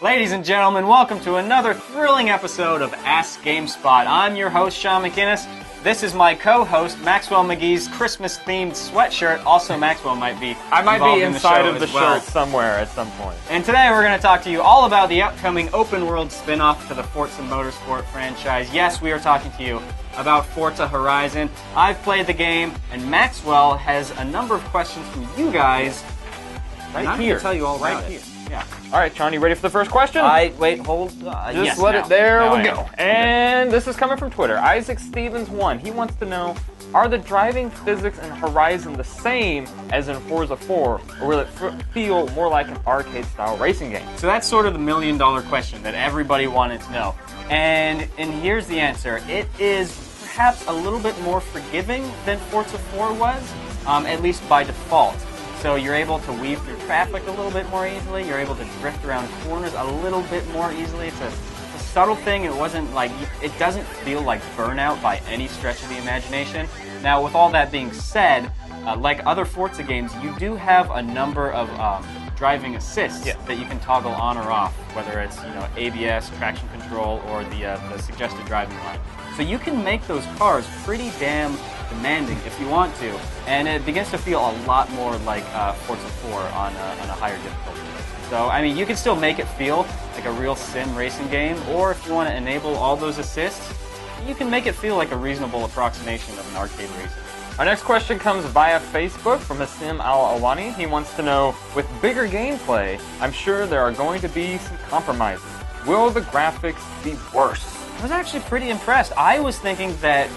Ladies and gentlemen, welcome to another thrilling episode of Ask GameSpot. I'm your host, Sean McInnes. This is my co-host, Maxwell McGee's Christmas-themed sweatshirt. Also, Maxwell might be I might be inside of the shirt somewhere at some point. And today we're going to talk to you all about the upcoming open-world spin-off to the Forza Motorsport franchise. Yes, we are talking to you about Forza Horizon. I've played the game, and Maxwell has a number of questions from you guys. Right here. To tell you all about here. It. Yeah. All right, Sean, you ready for the first question? Hold. Just let it. There we go. And this is coming from Twitter. Isaac Stevens 1. He wants to know: are the driving physics in Horizon the same as in Forza 4, or will it feel more like an arcade-style racing game? So that's sort of the million-dollar question that everybody wanted to know. And here's the answer. It is perhaps a little bit more forgiving than Forza 4 was, at least by default. So you're able to weave through traffic a little bit more easily. You're able to drift around corners a little bit more easily. It's a subtle thing. It wasn't like, it doesn't feel like Burnout by any stretch of the imagination. Now, with all that being said, like other Forza games, you do have a number of driving assists that you can toggle on or off, whether it's ABS, traction control, or the suggested driving line. So you can make those cars pretty damn demanding if you want to, and it begins to feel a lot more like Forza 4 on a higher difficulty. So, I mean, you can still make it feel like a real sim racing game, or if you want to enable all those assists, you can make it feel like a reasonable approximation of an arcade racing. Our next question comes via Facebook from Hassim Al-Awani. He wants to know, with bigger gameplay, I'm sure there are going to be some compromises. Will the graphics be worse? I was actually pretty impressed. I was thinking that,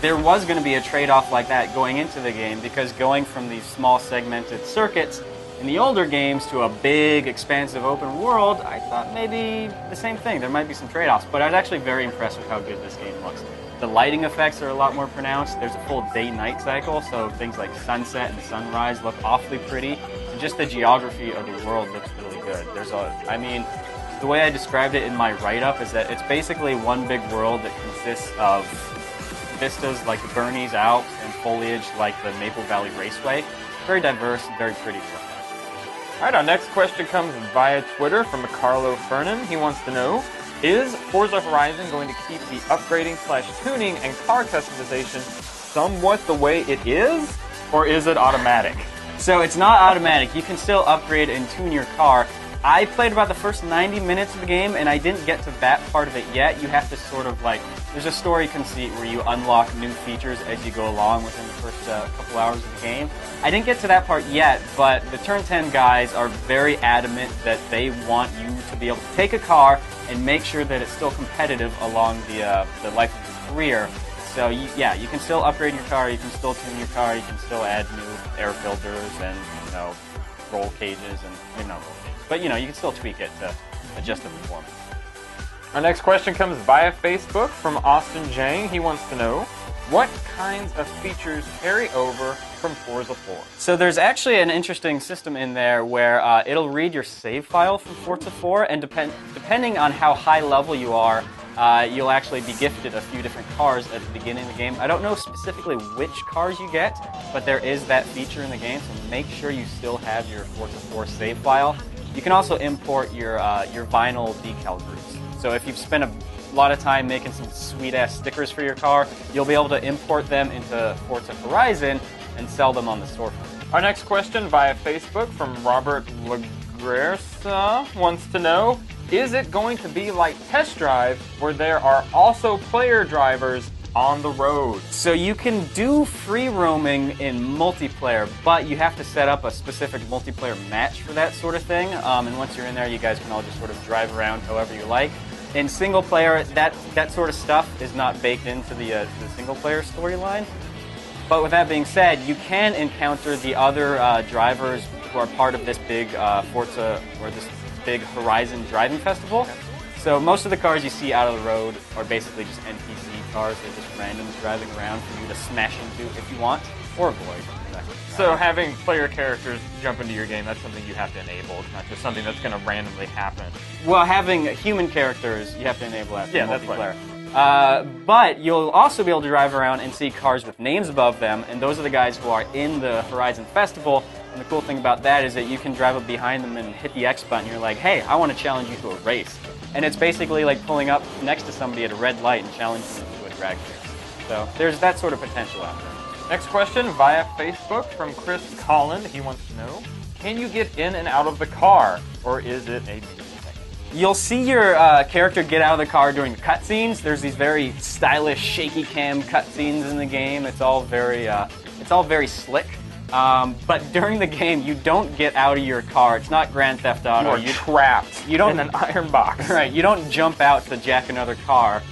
there was going to be a trade-off like that going into the game, because going from these small segmented circuits in the older games to a big, expansive open world, I thought maybe the same thing. There might be some trade-offs, but I was actually very impressed with how good this game looks. The lighting effects are a lot more pronounced. There's a full day-night cycle, so things like sunset and sunrise look awfully pretty. And just the geography of the world looks really good. The way I described it in my write-up is that it's basically one big world that consists of vistas like the Bernese Alps and foliage like the Maple Valley Raceway. Very diverse and very pretty to look at. All right, our next question comes via Twitter from Carlo Fernan. He wants to know, is Forza Horizon going to keep the upgrading/tuning and car customization somewhat the way it is, or is it automatic? So it's not automatic. You can still upgrade and tune your car. I played about the first 90 minutes of the game, and I didn't get to that part of it yet. You have to sort of there's a story conceit where you unlock new features as you go along within the first couple hours of the game. I didn't get to that part yet, but the Turn 10 guys are very adamant that they want you to be able to take a car and make sure that it's still competitive along the life of your career. So you can still upgrade your car, you can still tune your car, you can still add new air filters and roll cages and maybe not roll cages. But you can still tweak it to adjust the performance. Our next question comes via Facebook from Austin Jang. He wants to know, what kinds of features carry over from Forza 4? So there's actually an interesting system in there where it'll read your save file from Forza 4, and depending on how high level you are, you'll actually be gifted a few different cars at the beginning of the game. I don't know specifically which cars you get, but there is that feature in the game, so make sure you still have your Forza 4 save file. You can also import your vinyl decal groups. So if you've spent a lot of time making some sweet-ass stickers for your car, you'll be able to import them into Forza Horizon and sell them on the storefront. Our next question via Facebook from Robert Lagrersa wants to know, is it going to be like Test Drive, where there are also player drivers on the road? So you can do free roaming in multiplayer, but you have to set up a specific multiplayer match for that sort of thing. And once you're in there, you guys can all just sort of drive around however you like. In single player, that sort of stuff is not baked into the single player storyline. But with that being said, you can encounter the other drivers who are part of this big Forza or this big Horizon driving festival. Okay. So most of the cars you see out of the road are basically just NPC cars. They're just randoms driving around for you to smash into if you want, or avoid. So having player characters jump into your game, that's something you have to enable. It's not just something that's going to randomly happen. Well, having human characters, you have to enable that for multiplayer. That's right. But you'll also be able to drive around and see cars with names above them, and those are the guys who are in the Horizon Festival And the cool thing about that is that you can drive up behind them and hit the X button. You're like, hey, I want to challenge you to a race. And it's basically like pulling up next to somebody at a red light and challenging them to a drag race. So there's that sort of potential out there. Next question via Facebook from Chris Collin. He wants to know, can you get in and out of the car, or is it a You'll see your character get out of the car during the cutscenes. There's these very stylish, shaky cam cutscenes in the game. It's all very slick. But during the game, you don't get out of your car. It's not Grand Theft Auto. You're trapped in an iron box. Right. You don't jump out to jack another car.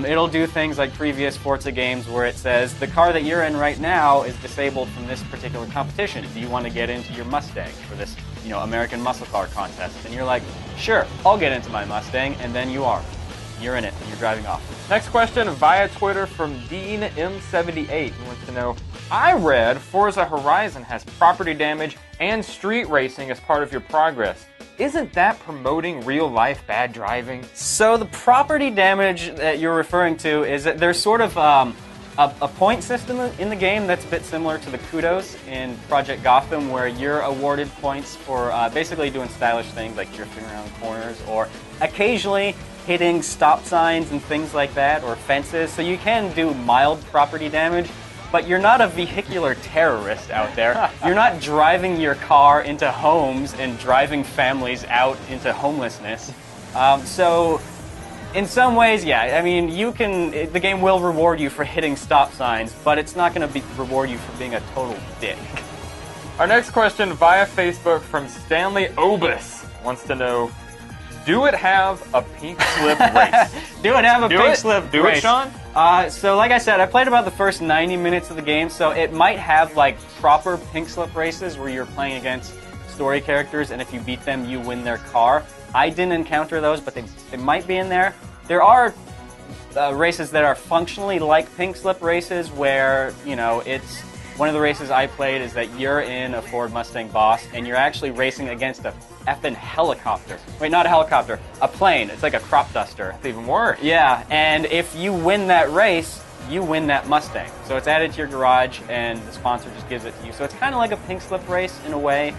It'll do things like previous Forza games where it says, the car that you're in right now is disabled from this particular competition. Do you want to get into your Mustang for this, American muscle car contest? And you're like, sure, I'll get into my Mustang, and then you are. You're in it, and you're driving off. Next question via Twitter from Dean M78. He wants to know, I read Forza Horizon has property damage and street racing as part of your progress. Isn't that promoting real-life bad driving? So the property damage that you're referring to is that there's sort of a point system in the game that's a bit similar to the kudos in Project Gotham, where you're awarded points for basically doing stylish things like drifting around corners or occasionally hitting stop signs and things like that, or fences. So you can do mild property damage, but you're not a vehicular terrorist out there. You're not driving your car into homes and driving families out into homelessness. So in some ways, yeah, I mean, the game will reward you for hitting stop signs, but it's not going to reward you for being a total dick. Our next question via Facebook from Stanley Obus wants to know, do it have a pink slip race? Do it have a pink slip race? Do it, Sean? So like I said, I played about the first 90 minutes of the game, so it might have like proper pink slip races where you're playing against story characters, and if you beat them, you win their car. I didn't encounter those, but they might be in there. There are races that are functionally like pink slip races where, it's... One of the races I played is that you're in a Ford Mustang Boss, and you're actually racing against a effing helicopter. Wait, not a helicopter, a plane. It's like a crop duster. That's even worse. Yeah, and if you win that race, you win that Mustang. So it's added to your garage, and the sponsor just gives it to you. So it's kind of like a pink slip race in a way,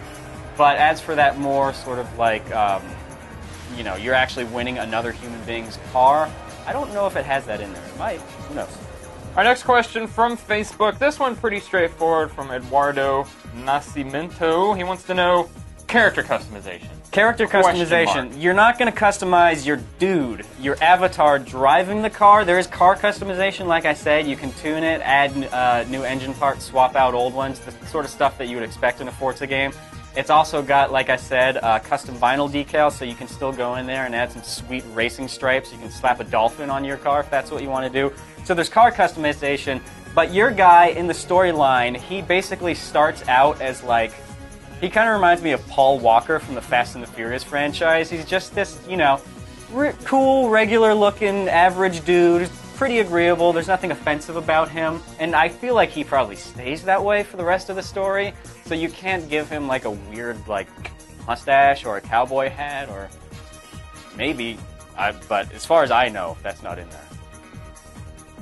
but as for that more sort of like, you're actually winning another human being's car, I don't know if it has that in there. It might. Who knows? Our next question from Facebook. This one pretty straightforward from Eduardo Nascimento. He wants to know character customization. Character customization. You're not going to customize your dude, your avatar driving the car. There is car customization, like I said. You can tune it, add new engine parts, swap out old ones, the sort of stuff that you would expect in a Forza game. It's also got, like I said, custom vinyl decals, so you can still go in there and add some sweet racing stripes. You can slap a dolphin on your car if that's what you want to do. So there's car customization, but your guy in the storyline, he basically starts out as like, he kind of reminds me of Paul Walker from the Fast and the Furious franchise. He's just this, cool, regular-looking, average dude, pretty agreeable. There's nothing offensive about him, and I feel like he probably stays that way for the rest of the story. So you can't give him like a weird mustache or a cowboy hat, or maybe, but as far as I know, that's not in there.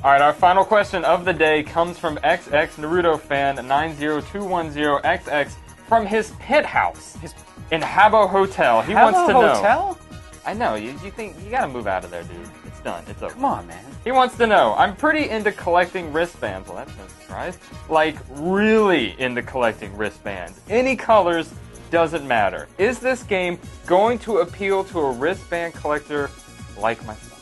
All right, our final question of the day comes from XX Naruto fan 90210XX from his pit house in Habbo Hotel. He wants to know. Habbo Hotel? I know, you think you gotta move out of there, dude. It's done. It's over. Come on, man. He wants to know, I'm pretty into collecting wristbands. Well, that's no surprise. Like, really into collecting wristbands. Any colors, doesn't matter. Is this game going to appeal to a wristband collector like myself?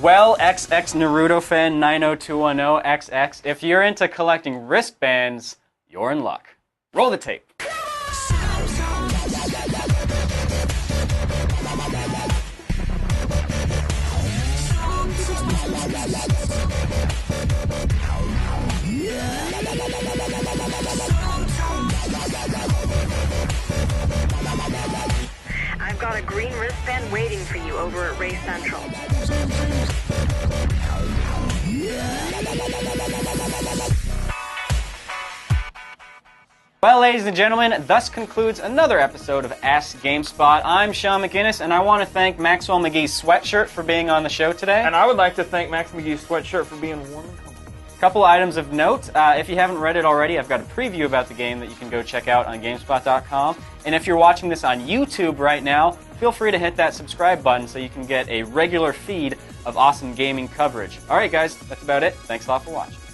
Well, XX Naruto fan 90210XX, if you're into collecting wristbands, you're in luck. Roll the tape. I've got a green wristband waiting for you over at Race Central. Well, ladies and gentlemen, thus concludes another episode of Ask GameSpot. I'm Sean McGinnis, and I want to thank Maxwell McGee's sweatshirt for being on the show today. And I would like to thank Max McGee's sweatshirt for being warm and comfortable. Couple items of note. If you haven't read it already, I've got a preview about the game that you can go check out on GameSpot.com. And if you're watching this on YouTube right now, feel free to hit that subscribe button so you can get a regular feed of awesome gaming coverage. All right, guys, that's about it. Thanks a lot for watching.